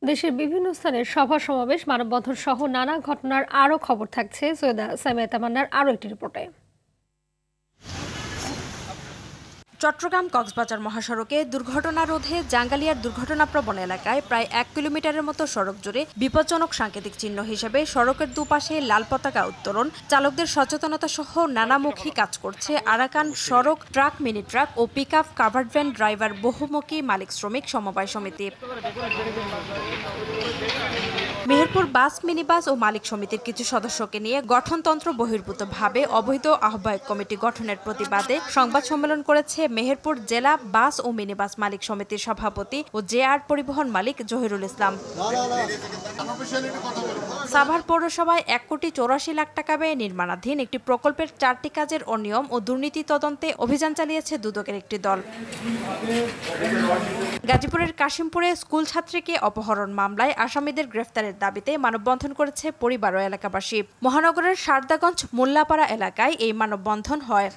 দেশের বিভিন্ন স্থানে সভা সমাবেশ মানববন্ধন সহ নানা ঘটনার আরও খবর থাকছে সৈয়দা সামিয়া তামান্নার আরও একটি রিপোর্টে। চট্টগ্রাম কক্সবাজার মহাসড়কে দুর্ঘটনা রোধে জাঙ্গালিয়ার দুর্ঘটনাপ্রবণ এলাকায় প্রায় ১ কিলোমিটারের মতো সড়ক জুড়ে বিপজ্জনক সাংকেতিক চিহ্ন হিসেবে সড়কের দুপাশে লাল পতাকা উত্তোলন, চালকদের সচেতনতা সহ নানামুখী কাজ করছে আরাকান সড়ক ট্রাক, মিনি ট্রাক ও পিকআপ, কাভার্ড ভ্যান ড্রাইভার বহুমুখী মালিক শ্রমিক সমবায় সমিতি। মেহেরপুর বাস, মিনি বাস ও মালিক সমিতির কিছু সদস্যকে নিয়ে গঠনতন্ত্র বহির্ভূতভাবে অবৈধ আহ্বায়ক কমিটি গঠনের প্রতিবাদে সংবাদ সম্মেলন করেছে মেহেরপুর জেলা বাস ও মিনি বাস মালিক সমিতির সভাপতি ও জেআর পরিবহন মালিক জহিরুল ইসলাম। সাভার পৌরসভায় ১,৮৪,০০,০০০ টাকা ব্যয়ে নির্মাণাধীন একটি প্রকল্পের ৪টি কাজের অনিয়ম ও দুর্নীতি তদন্তে অভিযান চালিয়েছে দুদকের একটি দল। গাজীপুরের কাশিমপুরে স্কুল ছাত্রীকে অপহরণ মামলায় আসামিদের গ্রেফতারের দাবিতে মানববন্ধন করেছে পরিবার ও এলাকাবাসী। মহানগরের সারদাগঞ্জ মোল্লাপাড়া এলাকায় এই মানববন্ধন হয়।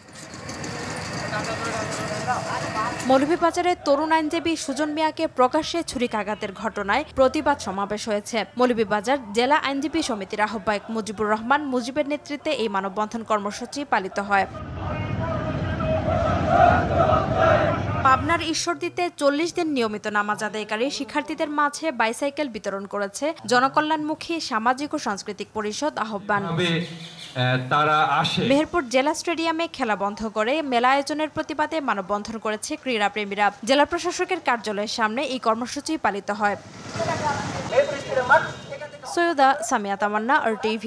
মৌলভীবাজারে তরুণ আইনজীবী সুজন মিয়াকে প্রকাশ্যে ছুরিকাঘাতের ঘটনায় প্রতিবাদ সমাবেশ হয়েছে। মৌলভীবাজার জেলা আইনজীবী সমিতির আহ্বায়ক মুজিবুর রহমান মুজিবের নেতৃত্বে এই মানববন্ধন কর্মসূচি পালিত হয়। পাবনার ঈশ্বরদীতে ৪০ দিন নিয়মিত নামাজ আদায়কারী শিক্ষার্থীদের মাঝে বাইসাইকেল বিতরণ করেছে জনকল্যাণমুখী সামাজিক ও সাংস্কৃতিক পরিষদ আহ্বান। মেহেরপুর জেলা স্টেডিয়ামে খেলা বন্ধ করে মেলা আয়োজনের প্রতিবাদে মানববন্ধন করেছে ক্রীড়াপ্রেমীরা। জেলা প্রশাসকের কার্যালয়ের সামনে এই কর্মসূচি পালিত হয়। সৈয়দা সামিয়া তামান্না, RTV।